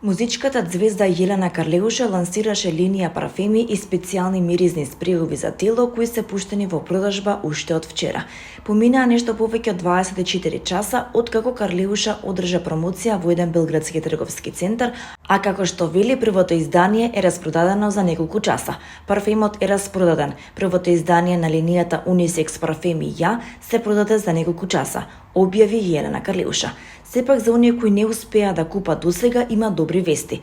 Музичката ѕвезда Јелена Карлеуша лансираше линија парфеми и специјални миризни спреови за тело кои се пуштени во продажба уште од вчера. Поминаа нешто повеќе од 24 часа откако Карлеуша одржа промоција во еден белградски трговски центар, а како што вели првото издание е распродадено за неколку часа. Парфемот е распродаден. Првото издание на линијата унисекс парфеми Ја се продаде за неколку часа, објави Јелена Карлеуша. Сепак за оние кои не успеа да купат досега има добри вести.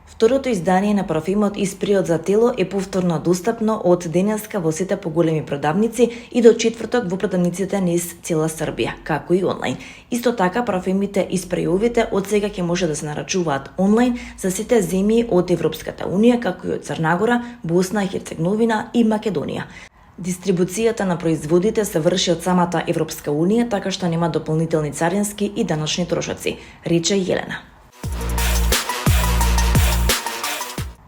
Второто издание на парфемот и спреот за тело е повторно достапно од денеска во сите поголеми продавници и до четврток во продавниците низ цела Србија, како и онлайн. Исто така парфемите и спреовите од сега ќе може да се нарачуваат онлайн за сите земји од Европската унија, како и од Црна Гора, Босна и Херцеговина и Македонија. Дистрибуцијата на производите се врши од самата Европска унија, така што нема дополнителни царински и даночни трошоци, рече Јелена.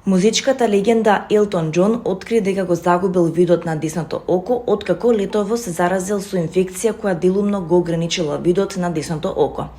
Музичката легенда Елтон Џон откри дека го загубил видот на десното око откако летово се заразил со инфекција која делумно го ограничила видот на десното око.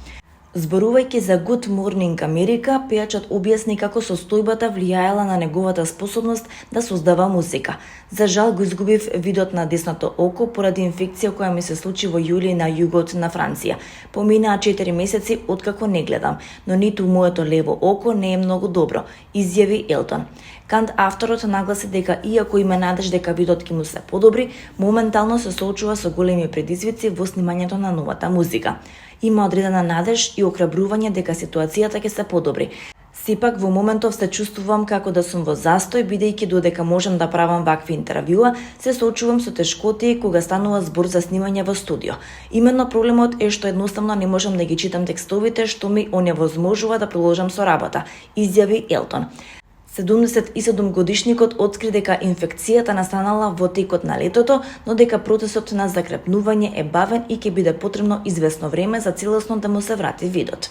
Зборувајќи за Good Morning America, пејачот објасни како состојбата влијаела на неговата способност да создава музика. За жал го изгубив видот на десното око поради инфекција која ми се случи во јули на југот на Франција. Поминаа 4 месеци откако не гледам, но ниту моето лево око не е многу добро, изјави Елтон. Кант авторот нагласи дека иако има надеж дека видот ќе му се подобри, моментално се соочува со големи предизвици во снимањето на новата музика. Има одредена надеж и охрабрување дека ситуацијата ќе се подобри. Сепак во моментов се чувствувам како да сум во застој, бидејќи додека можам да правам вакви интервјуа, се соочувам со тешкоти кога станува збор за снимање во студио. Именно проблемот е што едноставно не можам да ги читам текстовите, што ми оневозможува да продолжам со работа, изјави Елтон. 77-годишникот откри дека инфекцијата настанала во текот на летото, но дека процесот на закрепнување е бавен и ќе биде потребно извесно време за целосно да му се врати видот.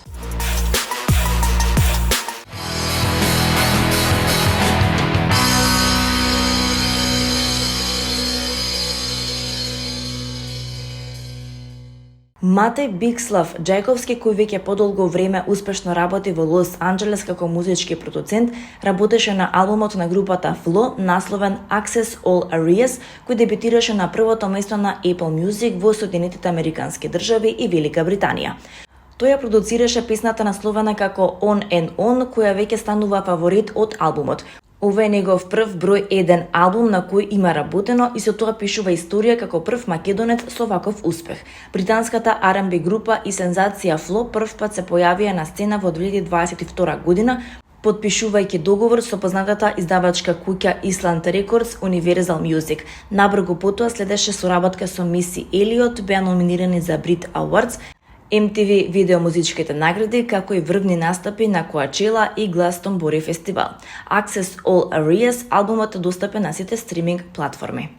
Матеј Бикслав Џајковски, кој веќе подолго време успешно работи во Лос Анџелес како музички продуцент, работеше на албумот на групата Flow, насловен Access All Areas, кој дебютираше на првото место на Apple Music во Соединетите Американски држави и Велика Британија. Тој ја продуцираше песната насловена како On and On, која веќе станува фаворит од албумот. Ова е негов прв број 1 албум на кој има работено и со тоа пишува историја како прв македонец со ваков успех. Британската R&B група и сензација Flow прв пат се појавија на сцена во 2022 година, подпишувајќи договор со познатата издавачка куќа Island Records Universal Music. Набрзо потоа следеше соработка со Миси Елиот, беа номинирани за Brit Awards, MTV видеомузичките награди, како и врвни настапи на Коачела и Гластонбори фестивал. Access All Areas, албумот е достапен на сите стриминг платформи.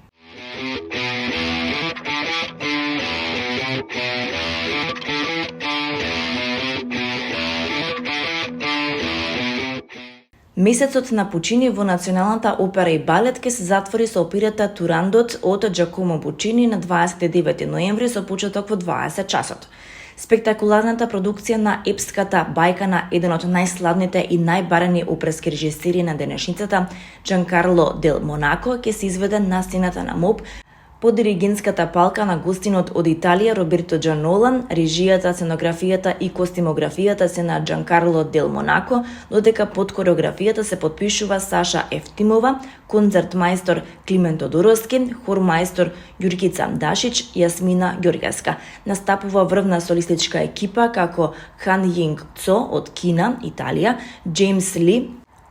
Месецот на Пучини во Националната опера и балет ќе се затвори со операта Турандот од Џакомо Пучини на 29 ноември со почеток во 20 часот. Спектакуларната продукција на епската бајка на еден од најславните и најбарани оперски режисери на денешницата, Џанкарло Дел Монако, ќе се изведе на сцената на МОП под диригентската палка на гостинот од Италија Роберто Џанолан, режијата, сценографијата и костимографијата се на Џанкарло Дел Монако, додека под кореографијата се потпишува Саша Ефтимова, концертмајстор Климент Тодоровски, хормајстор Ѓургица Дашич, Јасмина Ѓоргаска. Настапува врвна солистичка екипа како Хан Јинг Цо од Кина, Италија, Джеймс Ли,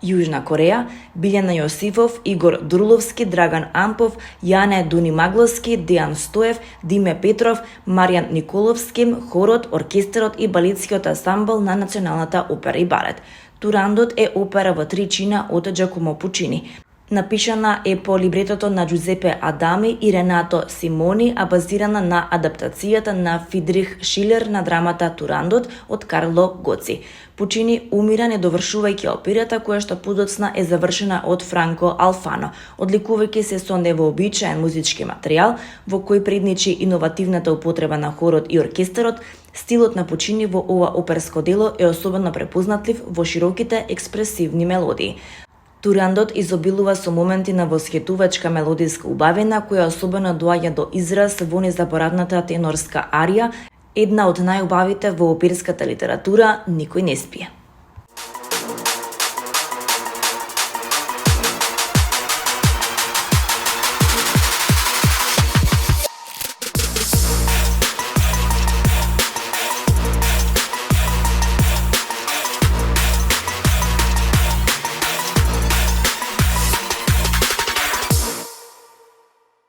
Јужна Кореја, Билјана Јосифов, Игор Дурловски, Драган Ампов, Јане Дунимагловски, Дејан Стоев, Диме Петров, Маријан Николовски, хорот, оркестерот и балетскиот ансамбл на Националната опера и балет. Турандот е опера во 3 чина од Џакомо Пучини. Напишана е по либретото на Джузепе Адами и Ренато Симони, а базирана на адаптацијата на Фридрих Шилер на драмата Турандот од Карло Гоци. Пучини умира недовршувајќи операта која што подоцна е завршена од Франко Алфано, одликувајќи се со невообичаен музички материјал во кој предничи иновативната употреба на хорот и оркестарот. Стилот на Пучини во ова оперско дело е особено препознатлив во широките експресивни мелодии. Турандот изобилува со моменти на восхитувачка мелодиска убавина која особено доаѓа до израз во незаборавната тенорска арија, една од најубавите во оперската литература "Никој не спие".